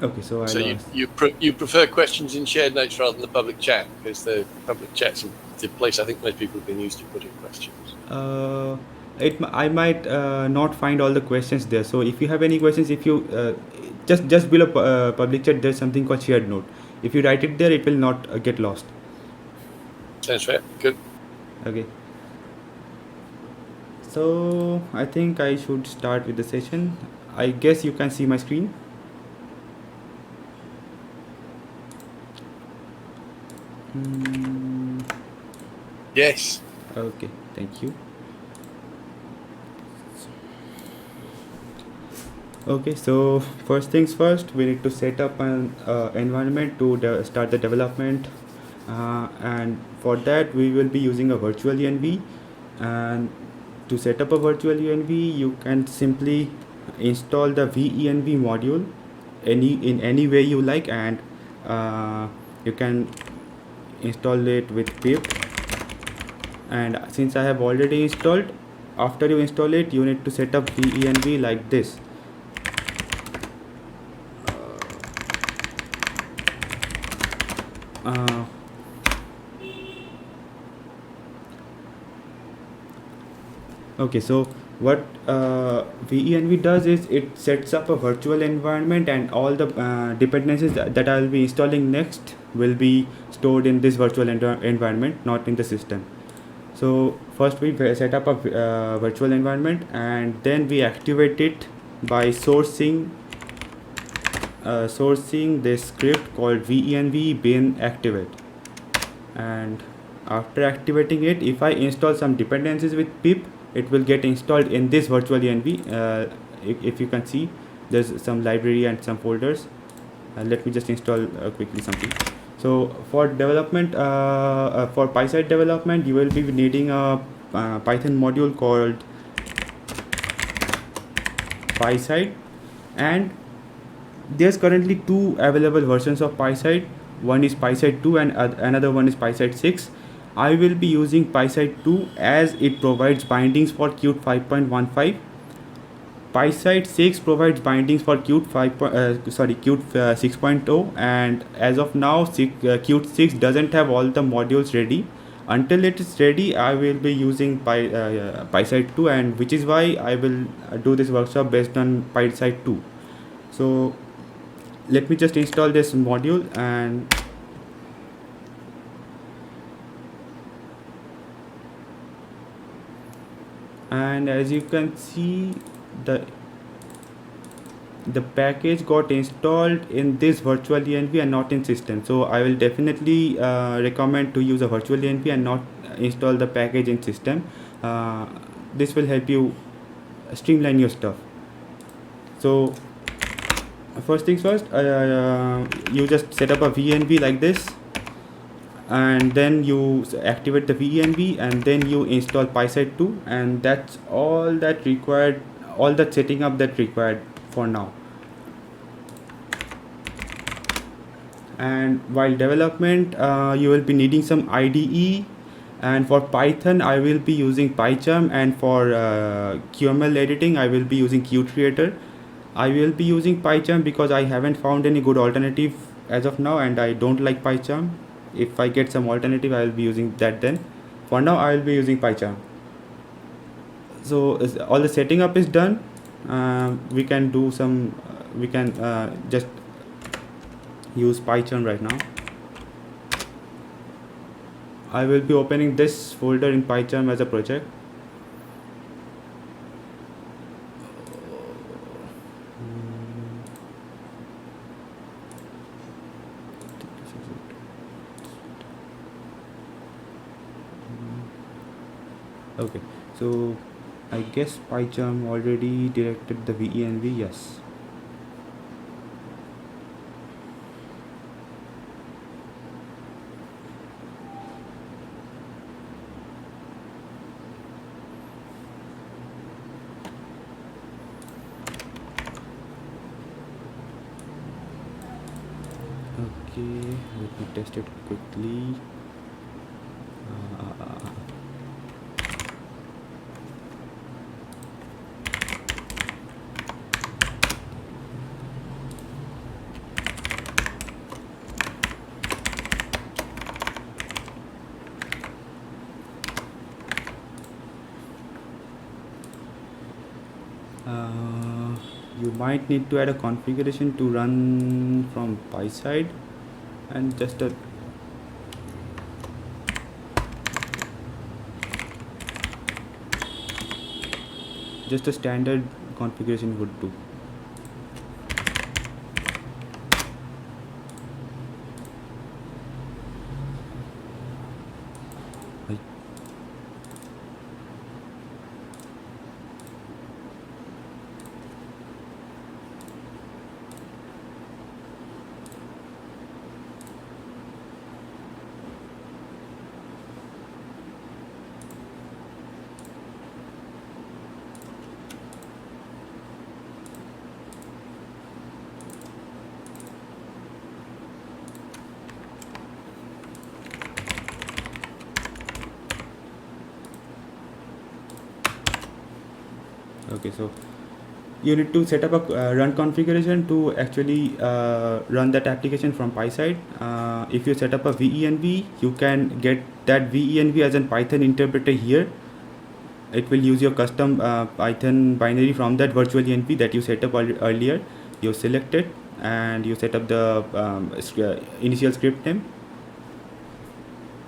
Okay, so I So lost. you prefer questions in shared notes rather than the public chat, because the public chat's the place I think most people have been used to putting questions. Uh, I might not find all the questions there. So if you have any questions, if you just below public chat, there's something called shared note. If you write it there, it will not get lost. Sounds fair. Good. Okay. So I think I should start with the session. I guess you can see my screen. Hmm. Yes. Okay, thank you. Okay, so first things first, we need to set up an environment to start the development, and for that we will be using a virtual env. And to set up a virtual env, you can simply install the venv module in any way you like, and you can install it with pip. And since I have already installed, after you install it, you need to set up venv like this. uh, okay, so what venv does is it sets up a virtual environment, and all the dependencies that I will be installing next will be stored in this virtual environment, not in the system. So first we set up a virtual environment, and then we activate it by sourcing this script called venv bin activate. And after activating it, if I install some dependencies with pip, it will get installed in this virtual env. If you can see, there's some library and some folders. Let me just install quickly something. So for development, for PySide development, you will be needing a Python module called PySide, and there's currently two available versions of PySide. One is PySide 2 and another one is PySide 6. I will be using PySide 2 as it provides bindings for Qt 5.15. PySide 6 provides bindings for Qt Qt 6.0, and as of now, Qt 6 doesn't have all the modules ready. Until it is ready, I will be using PySide 2, and which is why I will do this workshop based on PySide 2. So let me just install this module. And as you can see, the package got installed in this virtual env and not in system. So I will definitely recommend to use a virtual env and not install the package in system. This will help you streamline your stuff. So first things first, you just set up a venv like this, and then you activate the venv, and then you install PySide 2, and that's all that required, all that setting up that required for now. And while development, you will be needing some IDE, and for Python I will be using PyCharm, and for QML editing I will be using QCreator. I will be using PyCharm because I haven't found any good alternative as of now, and I don't like PyCharm. If I get some alternative, I will be using that then. For now, I will be using PyCharm. So all the setting up is done. We can do some. We can just use PyCharm right now. I will be opening this folder in PyCharm as a project. Okay, so I guess PyCharm already directed the venv. Yes. Okay, let me test it quickly. you might need to add a configuration to run from PySide, and just a standard configuration would do. Okay, so you need to set up a run configuration to actually run that application from PySide. If you set up a venv, you can get that venv as a Python interpreter here. It will use your custom Python binary from that virtual env that you set up earlier. You select it and you set up the initial script name.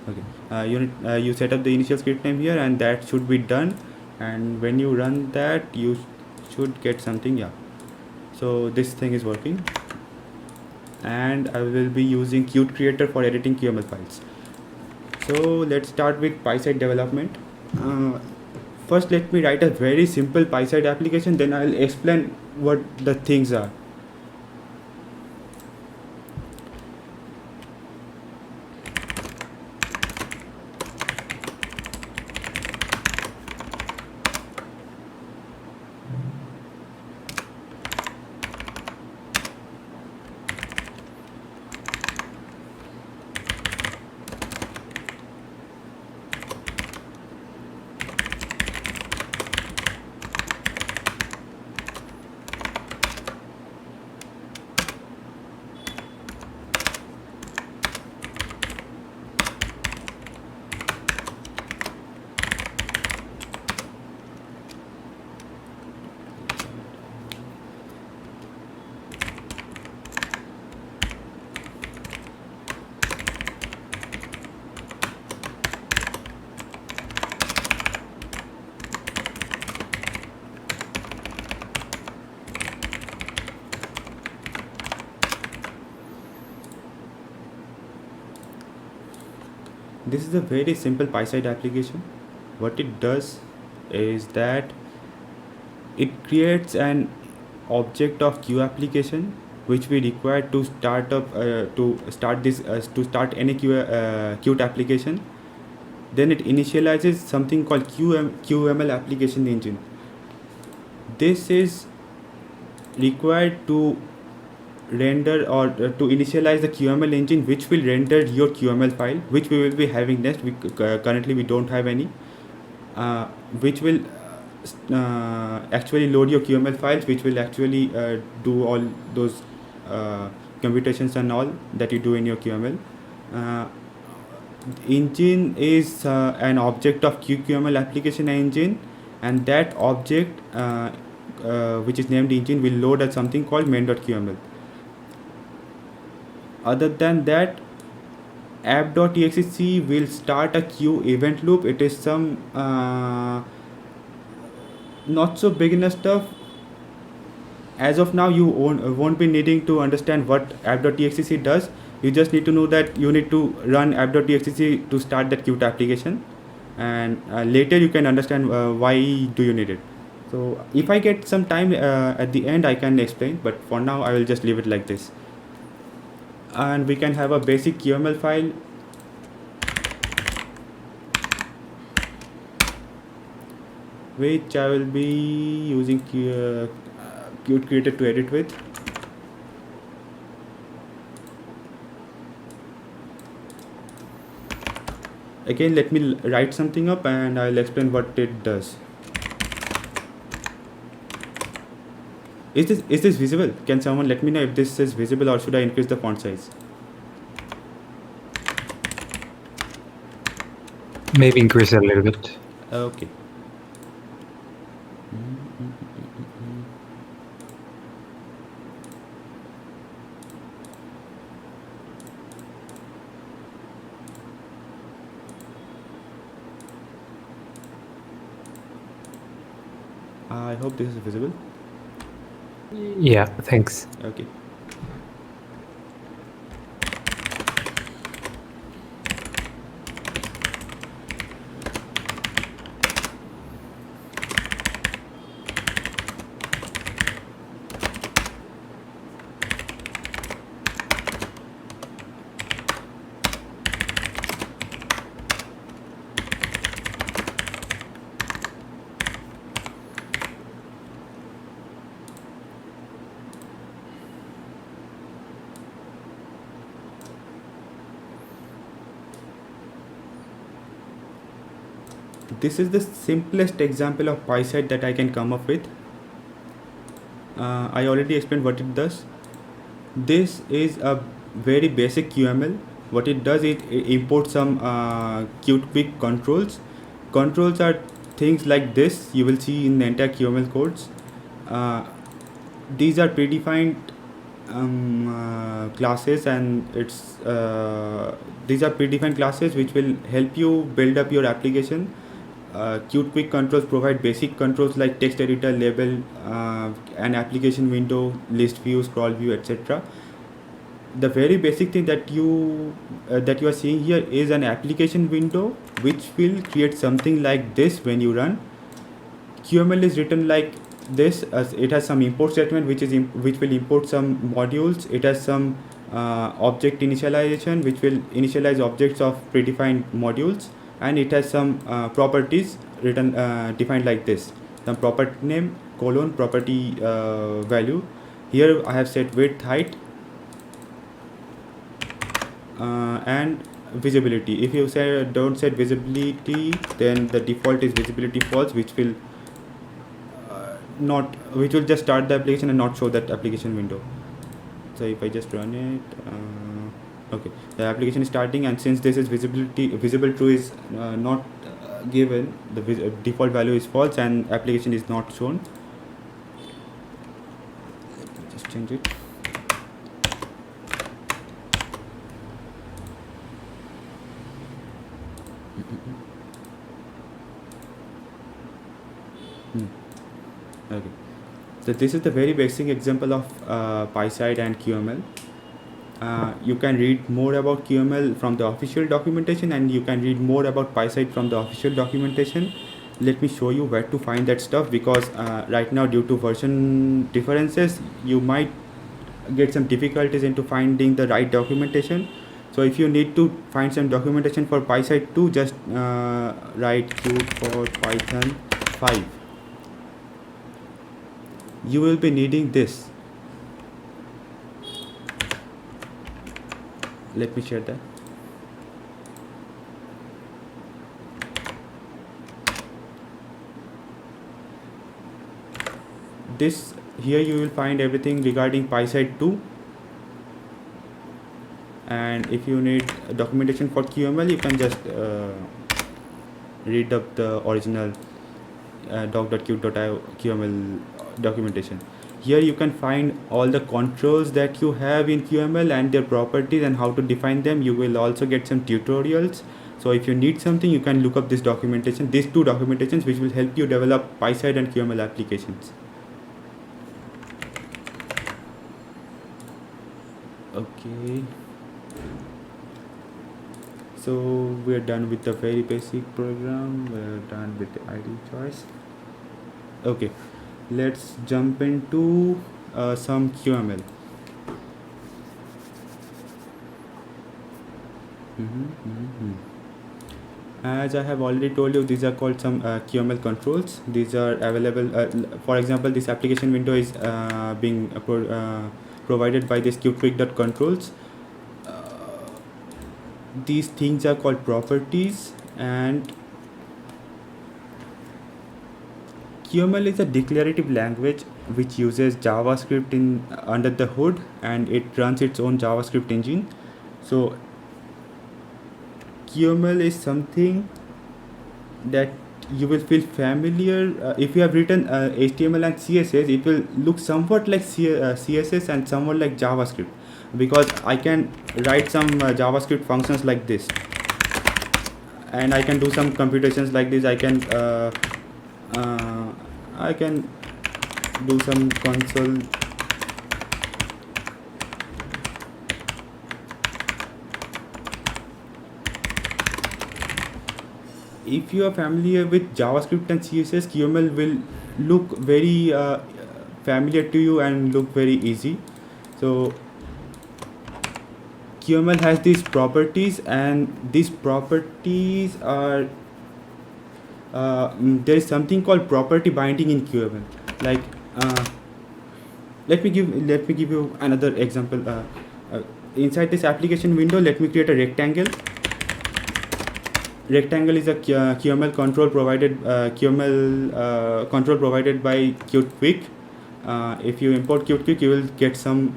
Okay, you set up the initial script name here, and that should be done. And when you run that, you should get something. Yeah, so this thing is working, and I will be using Qt Creator for editing QML files. So let's start with PySide development. First, let me write a very simple PySide application, then I'll explain what the things are. This is a very simple PySide application. What it does is that it creates an object of Q application which we require to start any Qt application. Then it initializes something called QML application engine. This is required to render or to initialize the QML engine which will render your QML file, which we will be having next. Currently we don't have any, which will actually load your QML files, which will actually do all those computations and all that you do in your QML. Engine is an object of QML application engine, and that object which is named engine will load at something called main.qml. Other than that, app.exe will start a Q event loop. It is some not so beginner stuff. As of now, you won't be needing to understand what app.exe does. You just need to know that you need to run app.exe to start that Qt application, and later you can understand why do you need it. So if I get some time at the end, I can explain, but for now I will just leave it like this. And we can have a basic QML file, which I will be using Qt Creator to edit with. Again, let me write something up and I'll explain what it does. Is this visible? Can someone let me know if this is visible, or should I increase the font size? Maybe increase it a little bit. Okay. I hope this is visible. Yeah, thanks. Okay. This is the simplest example of PySide that I can come up with. I already explained what it does. This is a very basic QML. What it does, it imports some Qt controls. Controls are things like this you will see in the entire QML codes. These are predefined classes, and these are predefined classes which will help you build up your application. Qt controls provide basic controls like text editor, label, an application window, list view, scroll view, etc. The very basic thing that you are seeing here is an application window which will create something like this when you run. QML is written like this. It has some import statement which will import some modules. It has some object initialization which will initialize objects of predefined modules, and it has some properties written defined like this. Some property name colon property value. Here I have set width, height, and visibility. If you say don't set visibility, then the default is visibility false, which will just start the application and not show that application window. So if I just run it, okay, the application is starting, and since this is visible true is not given, the default value is false and application is not shown. Let me just change it. Okay, so this is the very basic example of PySide and QML. You can read more about QML from the official documentation, and you can read more about PySide from the official documentation. Let me show you where to find that stuff, because right now, due to version differences, you might get some difficulties into finding the right documentation. So if you need to find some documentation for PySide 2, just write Qt for Python 5. You will be needing this. Let me share that. This here you will find everything regarding PySide 2. And if you need documentation for QML, you can just read up the original doc.qt.io QML documentation. Here you can find all the controls that you have in QML and their properties and how to define them. You will also get some tutorials. So if you need something, you can look up this documentation, these two documentations, which will help you develop PySide and QML applications. Okay. So we are done with the very basic program. We are done with the ID choice. Okay, let's jump into some QML. As I have already told you, these are called some QML controls. These are available. For example, this application window is being provided by this qt.controls. These things are called properties, and QML is a declarative language which uses JavaScript under the hood, and it runs its own JavaScript engine. So QML is something that you will feel familiar if you have written HTML and CSS. It will look somewhat like CSS and somewhat like JavaScript, because I can write some JavaScript functions like this, and I can do some computations like this. I can do some console. If you are familiar with JavaScript and CSS, QML will look very familiar to you and look very easy. So QML has these properties, and these properties are there is something called property binding in QML. Like let me give you another example. Inside this application window, let me create a rectangle. Rectangle is a QML control provided control provided by Qt-Quick. If you import Qt-Quick, you will get some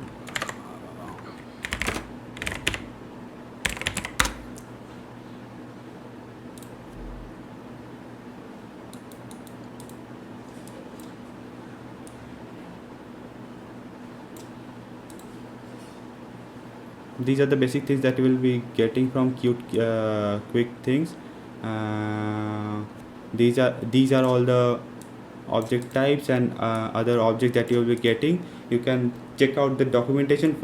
these are the basic things that you will be getting from Quick things. These are all the object types and other objects that you will be getting. You can check out the documentation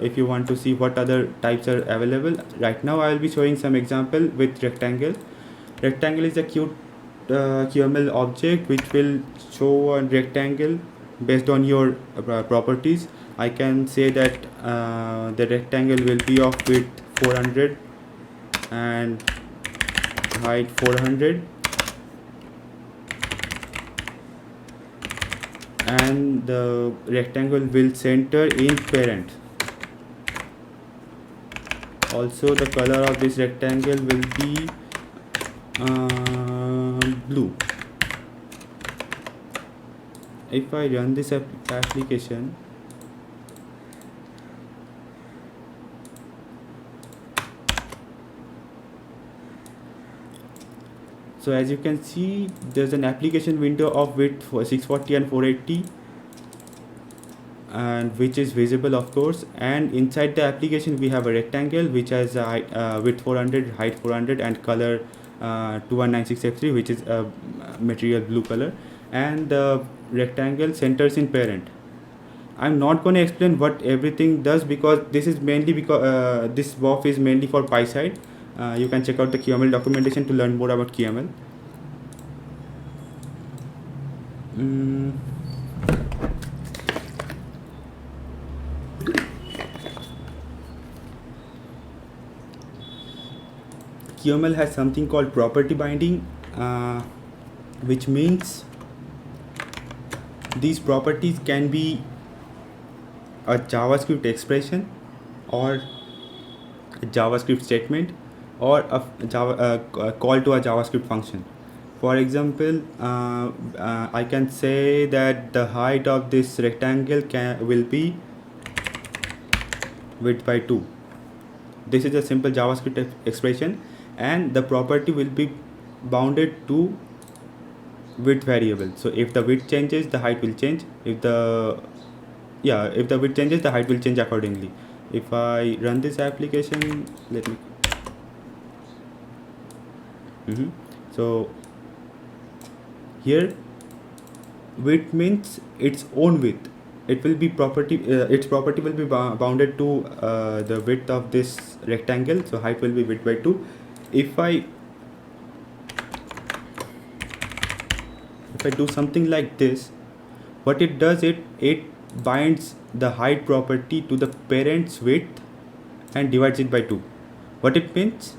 if you want to see what other types are available. Right now I will be showing some example with rectangle. Rectangle is a QML object which will show a rectangle based on your properties. I can say that the rectangle will be of width 400 and height 400, and the rectangle will center in parent. Also, the color of this rectangle will be blue. If I run this application, so as you can see, there's an application window of width for 640 and 480, and which is visible, of course. And inside the application we have a rectangle which has a width 400, height 400, and color 2196F3, which is a material blue color, and the rectangle centers in parent. I'm not going to explain what everything does because this is mainly because this WOF is mainly for PySide. You can check out the QML documentation to learn more about QML. QML has something called property binding, which means these properties can be a JavaScript expression or a JavaScript statement or a call to a JavaScript function. For example, I can say that the height of this rectangle will be width by 2. This is a simple JavaScript expression, and the property will be bounded to width variable. So if the width changes, the height will change. If the width changes, the height will change accordingly. If I run this application, let me so here width means its own width. It will be its property will be bounded to the width of this rectangle, so height will be width by 2. If I do something like this, what it does, it binds the height property to the parent's width and divides it by 2. What it means?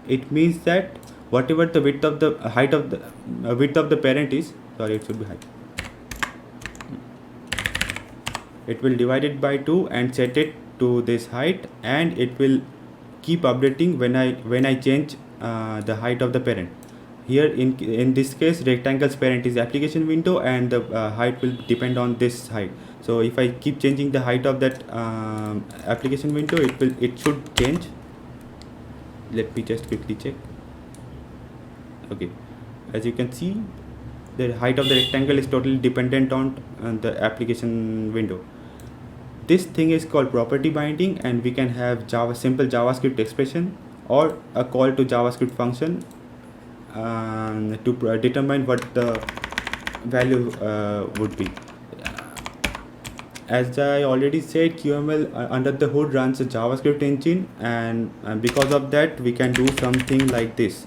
It means that whatever the width of the height of the width of the parent is, sorry, it should be height. It will divide it by 2 and set it to this height, and it will keep updating when I change the height of the parent. Here in this case, rectangle's parent is application window, and the height will depend on this height. So if I keep changing the height of that application window, it should change. Let me just quickly check. Okay, as you can see, the height of the rectangle is totally dependent on the application window. This thing is called property binding, and we can have simple JavaScript expression or a call to JavaScript function to determine what the value would be. as I already said, QML under the hood runs a JavaScript engine, and because of that we can do something like this.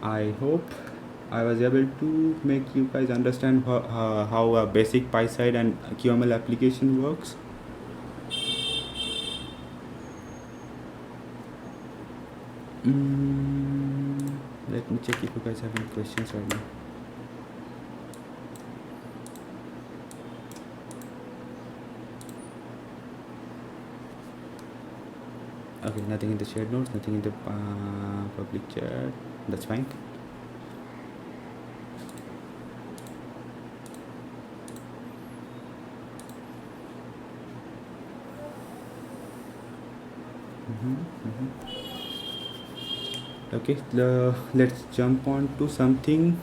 I hope I was able to make you guys understand how a basic PySide and QML application works. Let me check if you guys have any questions right now. Okay, nothing in the shared notes, nothing in the public chat. That's fine. Okay, let's jump on to something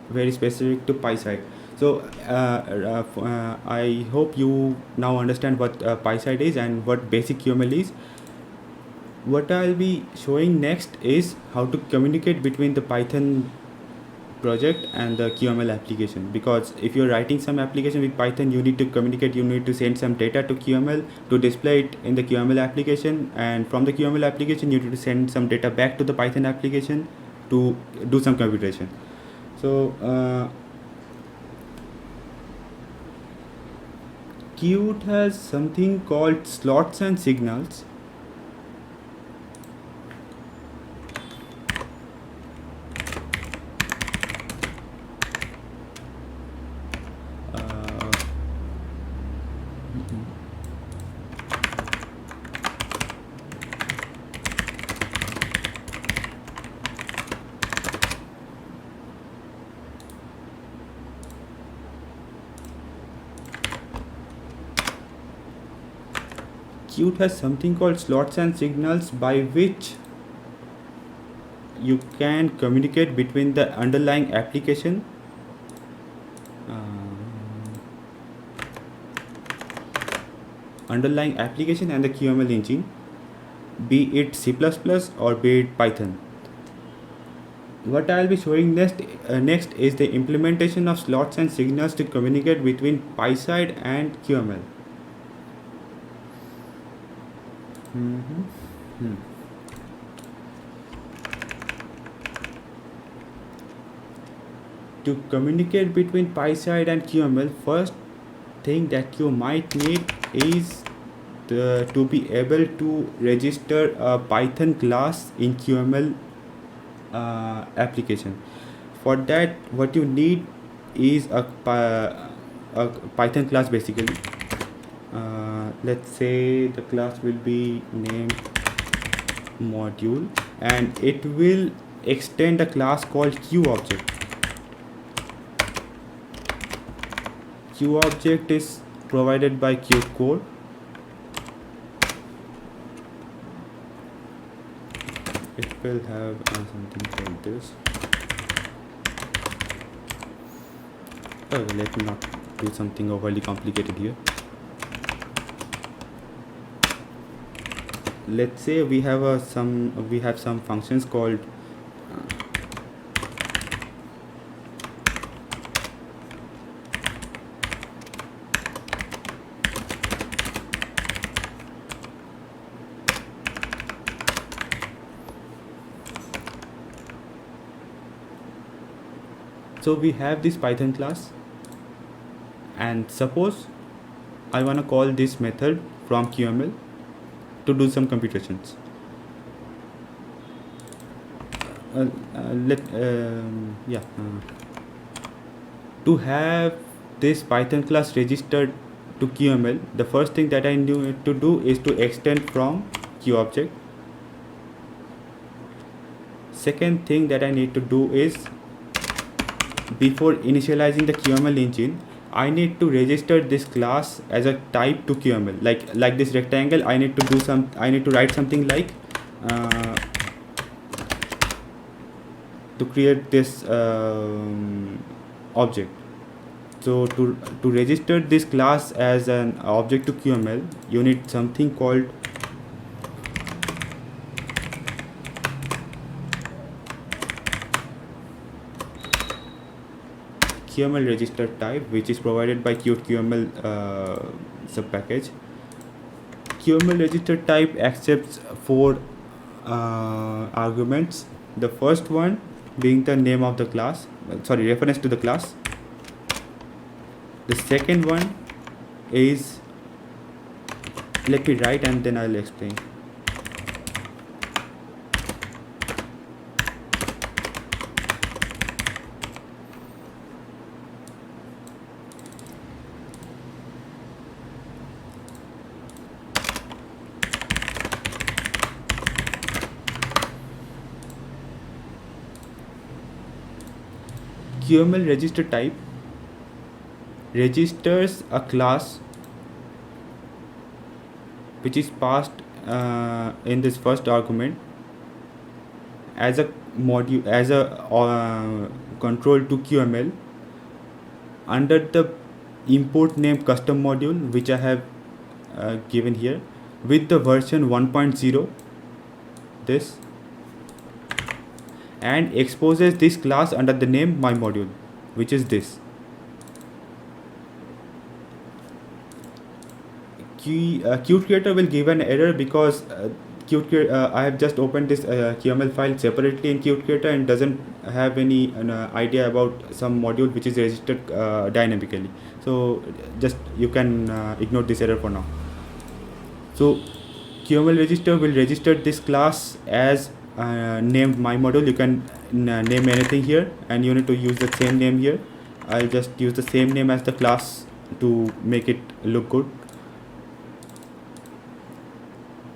very specific to PySide. So I hope you now understand what PySide is and what basic QML is. What I'll be showing next is how to communicate between the Python project and the QML application, because if you're writing some application with Python, you need to communicate, you need to send some data to QML to display it in the QML application, and from the QML application you need to send some data back to the Python application to do some computation. So Qt has something called slots and signals. Qt has something called slots and signals by which you can communicate between the underlying application and the QML engine, be it C++ or be it Python. What I'll be showing next is the implementation of slots and signals to communicate between PySide and QML. To communicate between PySide and QML, first thing that you might need is to be able to register a Python class in QML application. For that, what you need is a Python class basically. Let's say the class will be named module, and it will extend a class called QObject. QObject is provided by Qt Core. It will have something like this. Let me not do something overly complicated here. Let's say we have some functions called so we have this Python class, and suppose I want to call this method from QML to do some computations. To have this Python class registered to QML, the first thing that I need to do is to extend from QObject. Second thing that I need to do is, before initializing the QML engine, I need to register this class as a type to QML. Like this rectangle, I need to write something like to create this object. So to register this class as an object to QML, you need something called QML register type, which is provided by QtQML subpackage. QML register type accepts 4 arguments. The first one being the name of the class, reference to the class. The second one is, let me write and then I'll explain. QML register type registers a class which is passed in this first argument as a module, as a control to QML under the import name custom module, which I have given here with the version 1.0 this, and exposes this class under the name my module, which is this. Qt Creator will give an error because I have just opened this QML file separately in Qt Creator and doesn't have any idea about some module which is registered dynamically. So just you can ignore this error for now. So QML register will register this class as named my module. You can name anything here and you need to use the same name here. I'll just use the same name as the class to make it look good.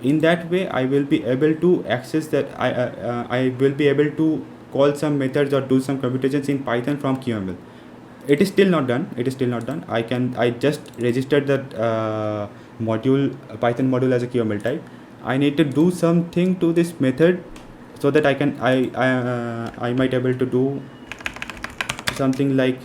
In that way, I will be able to access that. I will be able to call some methods or do some computations in Python from QML. It is still not done. I just registered that Python module as a QML type. I need to do something to this method so that I might able to do something like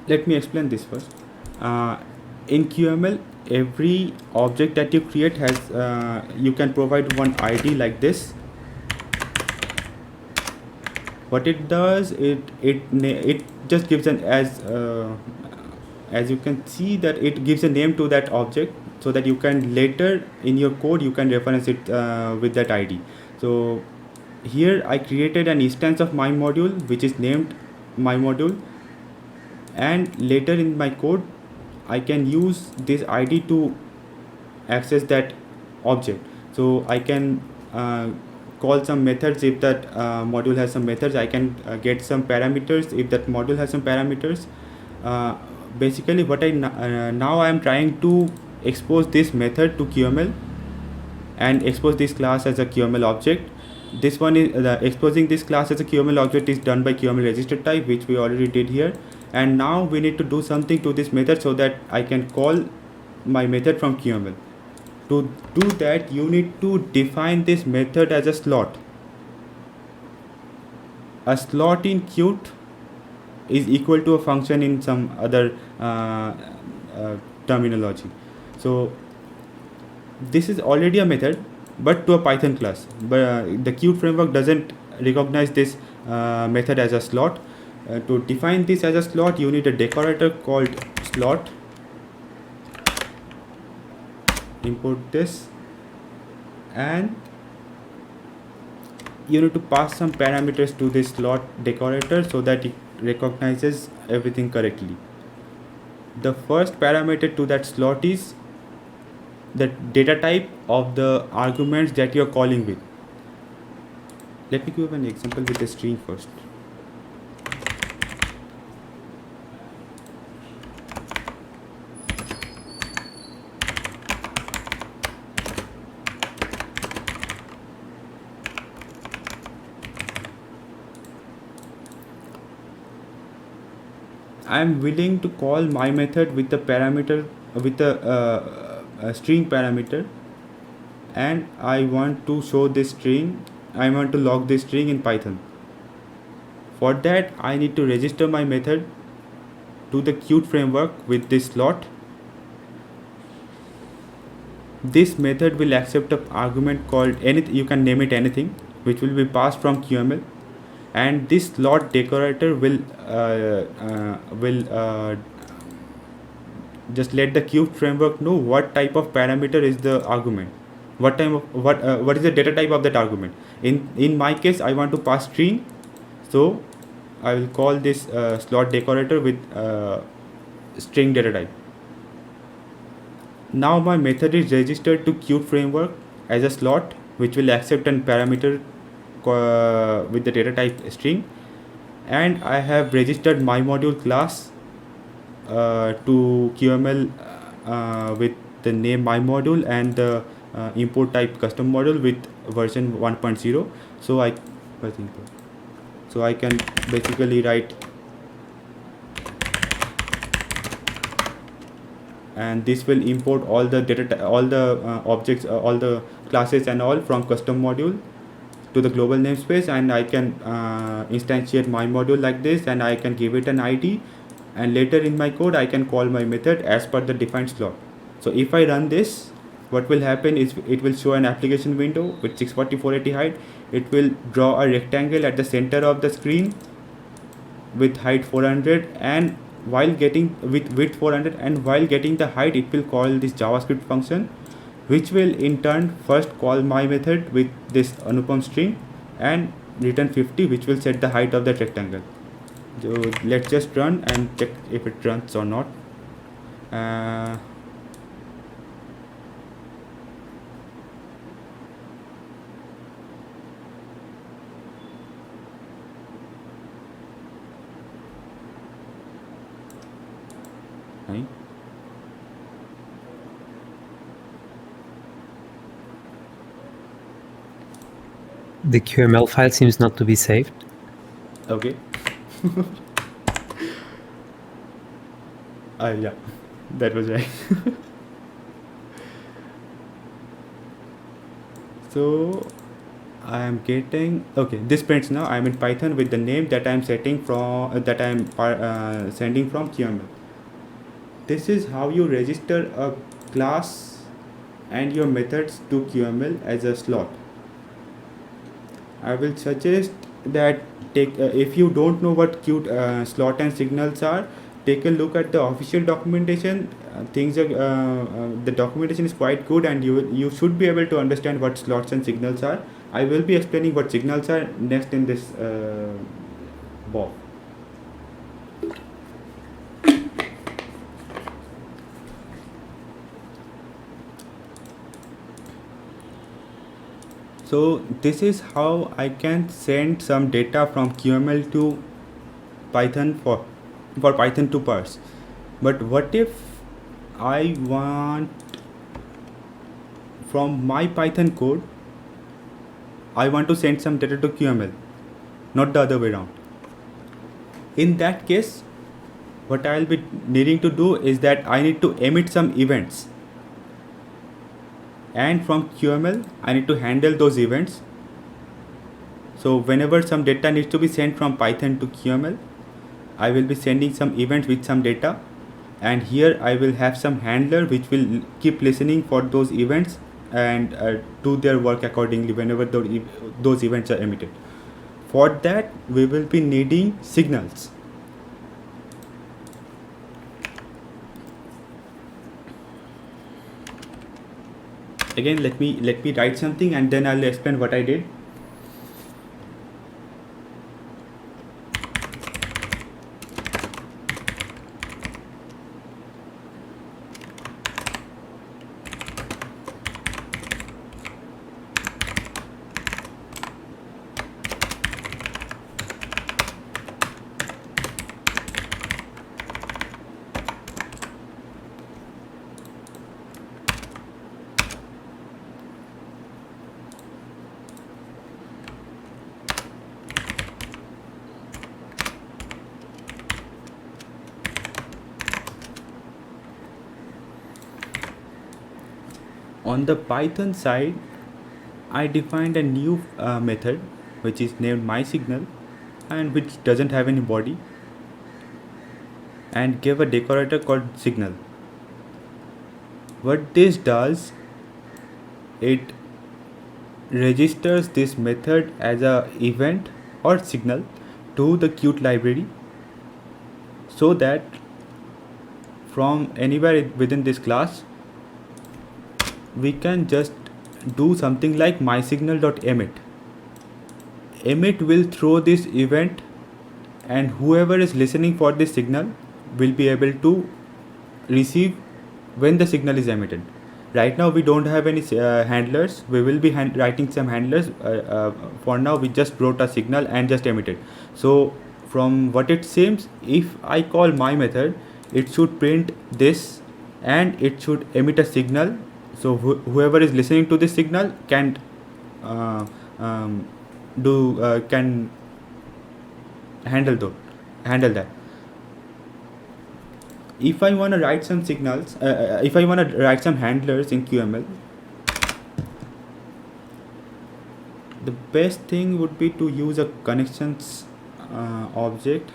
let me explain this first. In QML, every object that you create has you can provide one ID like this. What it does, it just gives an as you can see that it gives a name to that object so that you can later in your code you can reference it with that ID. So here I created an instance of my module which is named my module, and later in my code I can use this ID to access that object. So I can call some methods if that module has some methods. I can get some parameters if that module has some parameters. Basically what now I am trying to expose this method to QML and expose this class as a QML object. This one is exposing this class as a QML object is done by QML register type, which we already did here. And now we need to do something to this method so that I can call my method from QML. To do that, you need to define this method as a slot. A slot in Qt is equal to a function in some other terminology. So this is already a method, but to a Python class. But the Qt framework doesn't recognize this method as a slot. To define this as a slot, you need a decorator called slot. Import this, and you need to pass some parameters to this slot decorator so that it recognizes everything correctly. The first parameter to that slot is the data type of the arguments that you are calling with. Let me give an example with a string first. I am willing to call my method with the parameter with a string parameter, and I want to show this string. I want to log this string in Python. For that, I need to register my method to the Qt framework with this slot. This method will accept an argument called anything. You can name it anything, which will be passed from QML, and this slot decorator will just let the Qt framework know what type of parameter is the argument, what is the data type of that argument. In my case, I want to pass string, so I will call this slot decorator with string data type. Now my method is registered to Qt framework as a slot, which will accept an parameter with the data type string, and I have registered my module class to QML with the name my module and the import type custom module with version 1.0. So I can basically write, and this will import all the data, all the objects, all the classes and all from custom module to the global namespace, and I can instantiate my module like this, and I can give it an ID, and later in my code I can call my method as per the defined slot. So if I run this, what will happen is it will show an application window with 640/480 height. It will draw a rectangle at the center of the screen with height 400, and while getting with width 400, and while getting the height, it will call this JavaScript function, which will in turn first call my method with this Anupam string and return 50, which will set the height of that rectangle. So let's just run and check if it runs or not. Fine. The QML file seems not to be saved. Okay. Yeah, that was right. So I am getting, okay, this prints now I am in Python with the name that I am setting from that I am sending from QML. This is how you register a class and your methods to QML as a slot. I will suggest that if you don't know what Qt slot and signals are, take a look at the official documentation. The documentation is quite good, and you should be able to understand what slots and signals are. I will be explaining what signals are next in this BOF. So this is how I can send some data from QML to Python for Python to parse. But what if I want from my Python code, I want to send some data to QML, not the other way around? In that case, what I'll be needing to do is that I need to emit some events, and from QML I need to handle those events. So whenever some data needs to be sent from Python to QML, I will be sending some events with some data, and here I will have some handler which will keep listening for those events and do their work accordingly whenever those events are emitted. For that, we will be needing signals. Again, let me write something, and then I'll explain what I did. On the Python side, I defined a new method which is named mySignal and which doesn't have any body, and gave a decorator called signal. What this does, it registers this method as a event or signal to the Qt library, so that from anywhere within this class we can just do something like mySignal.emit. Emit will throw this event, and whoever is listening for this signal will be able to receive when the signal is emitted. Right now we don't have any handlers. We will be writing some handlers. For now we just wrote a signal and just emitted. So from what it seems, if I call my method, it should print this and it should emit a signal. So whoever is listening to this signal can can handle that. If I want to write some signals, if I want to write some handlers in QML, the best thing would be to use a connections object.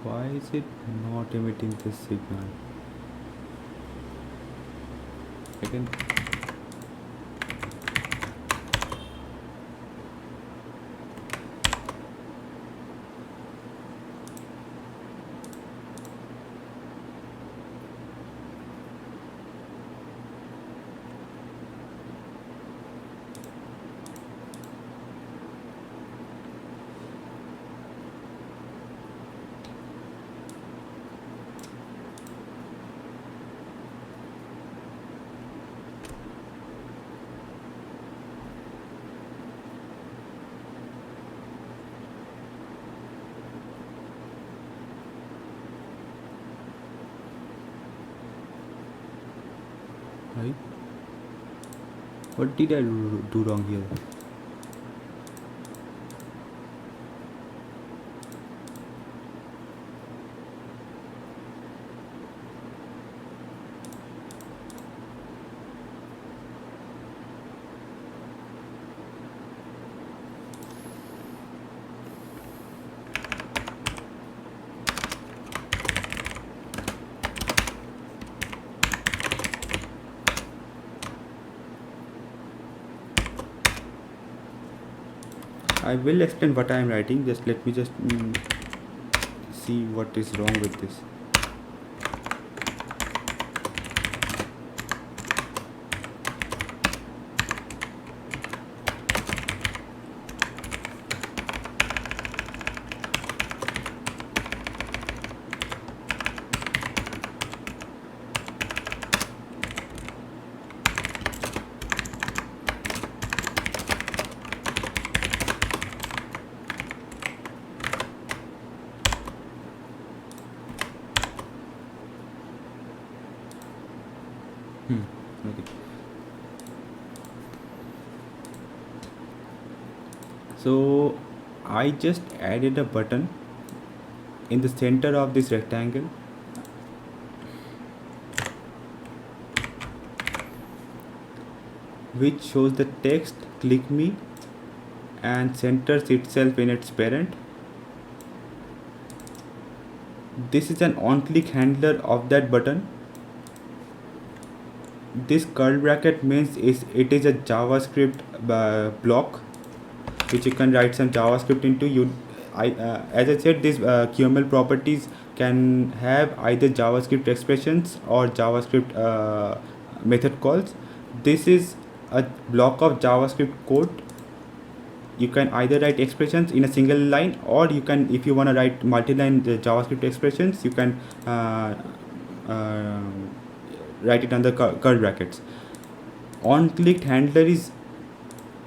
Why is it not emitting this signal? Again. Right? What did I do wrong here? I will explain what I am writing. Just let me see what is wrong with this. Okay. So I just added a button in the center of this rectangle, which shows the text click me and centers itself in its parent. This is an on-click handler of that button. This curly bracket means it is a JavaScript block which you can write some JavaScript into. As I said, these QML properties can have either JavaScript expressions or JavaScript method calls. This is a block of JavaScript code. You can either write expressions in a single line, or you can, if you want to write multi-line JavaScript expressions, you can write it under curly brackets. On-clicked handler is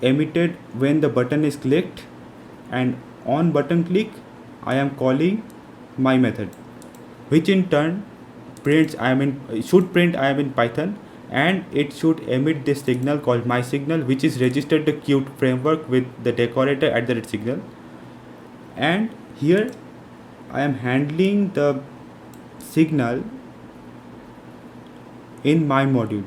emitted when the button is clicked, and on button click I am calling my method, which in turn should print I am in Python, and it should emit this signal called my signal, which is registered to Qt framework with the decorator at the signal. And here I am handling the signal in my module.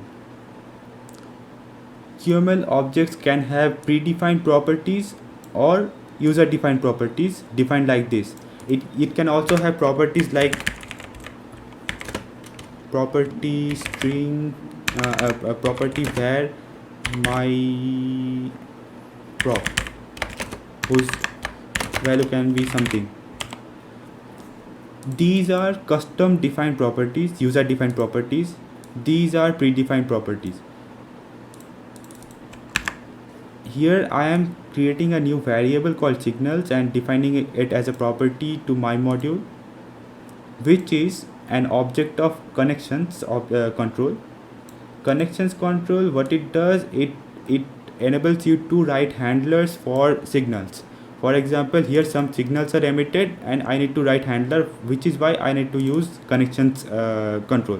QML objects can have predefined properties or user defined properties defined like this. It can also have properties like property string, a property where my prop, whose value can be something. These are custom defined properties, user defined properties. These are predefined properties. Here I am creating a new variable called signals and defining it as a property to my module, which is an object of connections of control. Connections control, what it does, it enables you to write handlers for signals. For example, here some signals are emitted and I need to write handler, which is why I need to use connections control.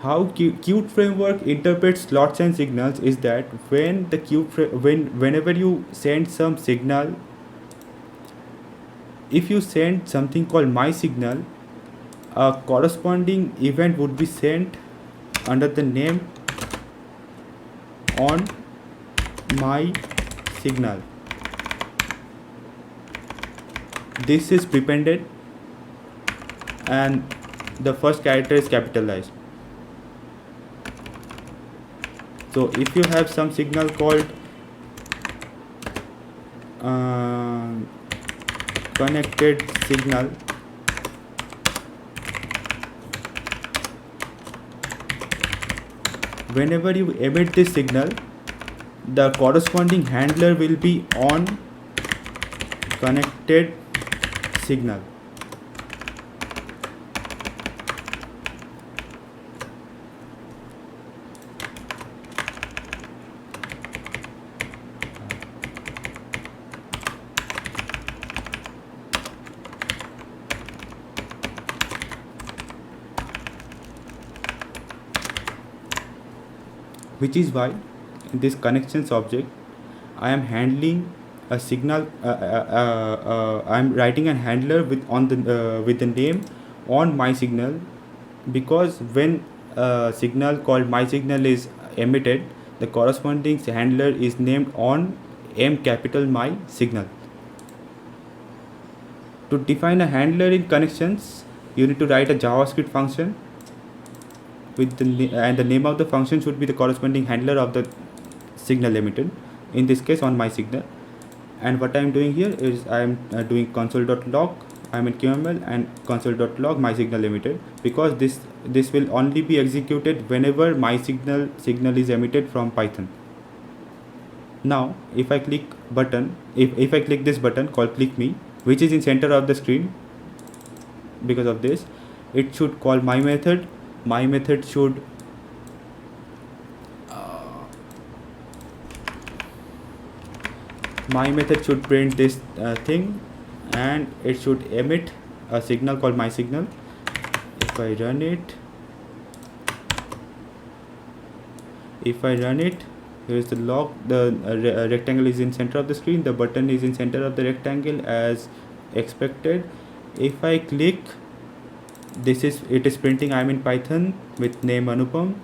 How Qt framework interprets slots and signals is that when the whenever you send some signal, if you send something called my signal, a corresponding event would be sent under the name on my signal. This is prepended and the first character is capitalized. So if you have some signal called connected signal, whenever you emit this signal, the corresponding handler will be on connected signal. Which is why in this connections object I am handling a signal. I am writing a handler with the name on my signal, because when a signal called my signal is emitted, the corresponding handler is named on m capital my signal. To define a handler in connections, you need to write a JavaScript function with and the name of the function should be the corresponding handler of the signal emitted, in this case on my signal. And what I am doing here is I am doing console.log, I am in QML, and console.log my signal emitted, because this will only be executed whenever my signal is emitted from Python. Now if I click button, if I click this button called click me, which is in center of the screen, because of this it should call my method. My method should print this thing, and it should emit a signal called my signal. If I run it, If I run it, here is the log. The rectangle is in center of the screen. The button is in center of the rectangle as expected. If I click, it is printing I'm in Python with name Anupam,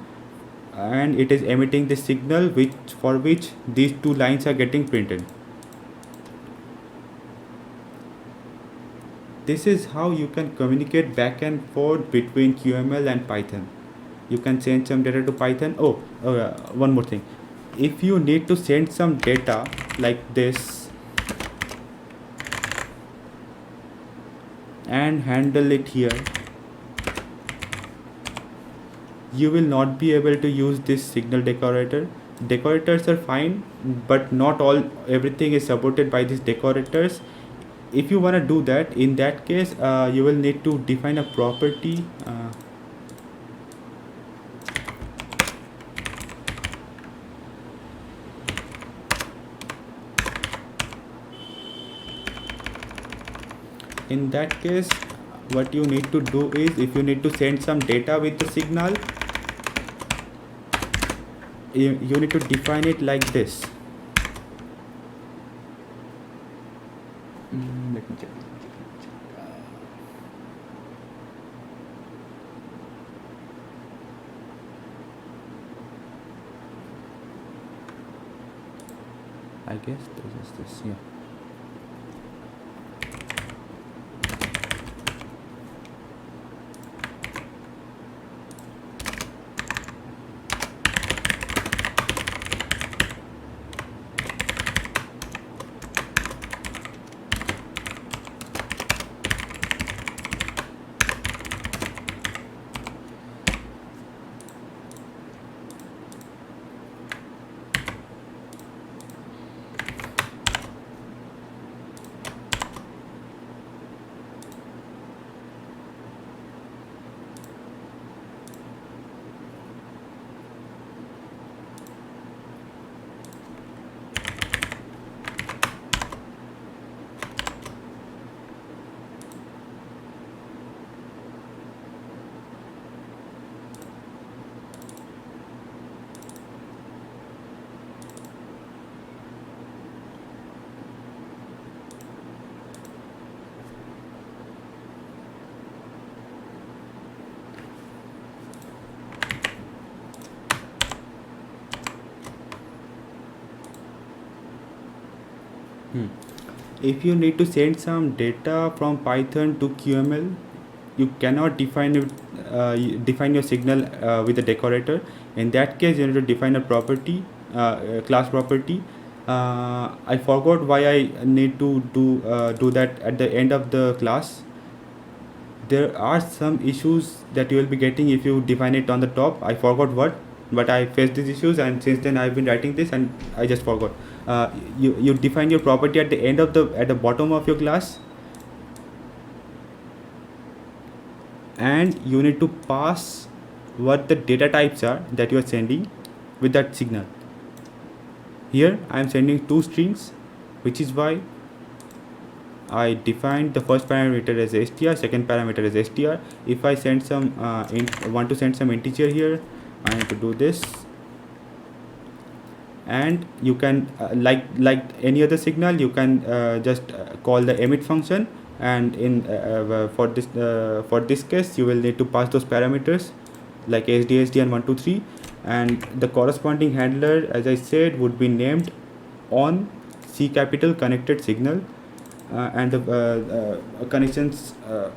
and it is emitting the signal for which these two lines are getting printed. This is how you can communicate back and forth between QML and Python. You can send some data to Python. One more thing. If you need to send some data like this and handle it here, you will not be able to use this signal decorator. Decorators are fine, but not everything is supported by these decorators. If you want to do that, in that case you will need to define a property. In that case, what you need to do is, if you need to send some data with the signal, you need to define it like this. Let me check. I guess this is this, yeah. If you need to send some data from Python to QML, you cannot define your signal with a decorator. In that case, you need to define a property, class property. I forgot why I need to do that at the end of the class. There are some issues that you will be getting if you define it on the top. I forgot what, but I faced these issues, and since then I've been writing this and I just forgot. You define your property at the end of at the bottom of your class, and you need to pass what the data types are that you are sending with that signal. Here I am sending two strings, which is why I defined the first parameter as str, second parameter as str. If I send some want to send some integer here, I need to do this, and you can like any other signal, you can just call the emit function, and in for this case you will need to pass those parameters like sd and 1 2 3, and the corresponding handler, as I said, would be named on C capital connected signal, and the connections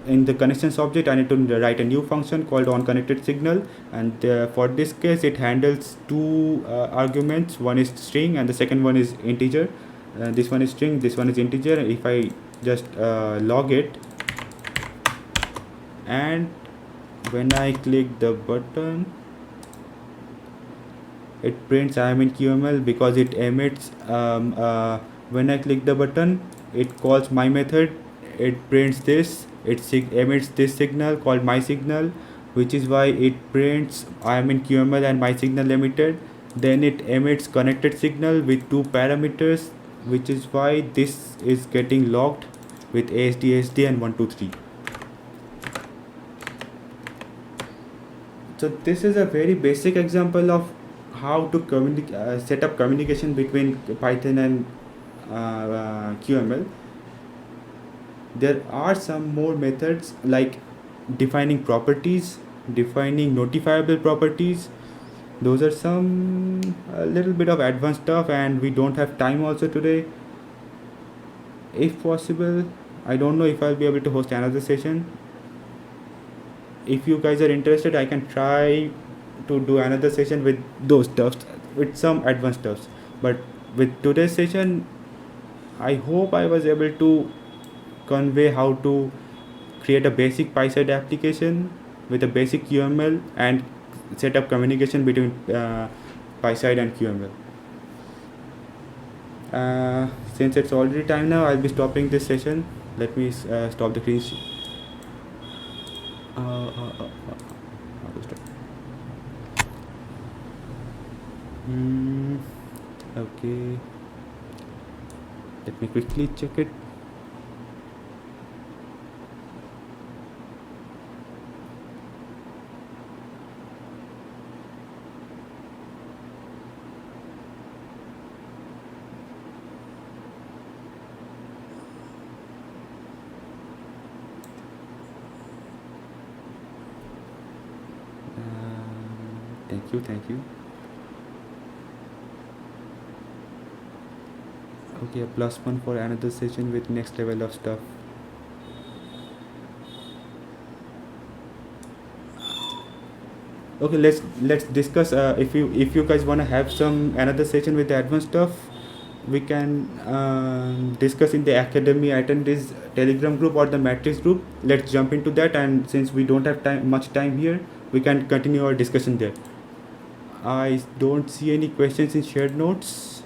in the connections object I need to write a new function called on connected signal, and for this case it handles two arguments. One is string and the second one is integer. This one is string, this one is integer. If I just log it, and when I click the button, it prints I am in QML because it emits when I click the button, it calls my method, it prints this, it emits this signal called my signal, which is why it prints I am in QML and my signal emitted. Then it emits connected signal with two parameters, which is why this is getting logged with ASD and 1 2 3. So this is a very basic example of how to set up communication between Python and QML. There are some more methods like defining properties, defining notifiable properties. Those are some a little bit of advanced stuff, and we don't have time also today. If possible, I don't know if I'll be able to host another session. If you guys are interested, I can try to do another session with those stuffs, with some advanced stuffs. But with today's session, I hope I was able to convey how to create a basic PySide application with a basic QML and set up communication between PySide and QML. Since it's already time now, I'll be stopping this session. Let me stop the screen. How to stop? Okay. Let me quickly check it. Thank you. Okay, a +1 for another session with next level of stuff. Okay, let's discuss. If you guys wanna have some another session with the advanced stuff, we can discuss in the Academy attendees Telegram group or the Matrix group. Let's jump into that, and since we don't have much time here, we can continue our discussion there. I don't see any questions in shared notes.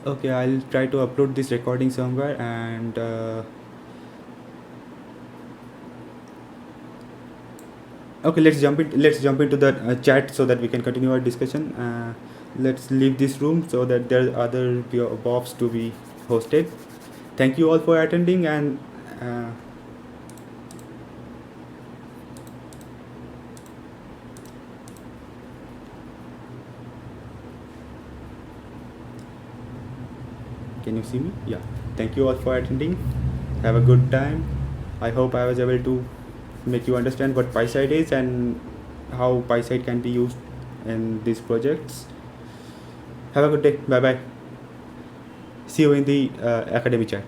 Okay, I'll try to upload this recording somewhere, and okay, let's jump into the chat so that we can continue our discussion. Let's leave this room so that there are other BOFs to be hosted. Thank you all for attending, and can you see me? Yeah. Thank you all for attending. Have a good time. I hope I was able to make you understand what PySide is and how PySide can be used in these projects. Have a good day. Bye bye. See you in the Academy chat.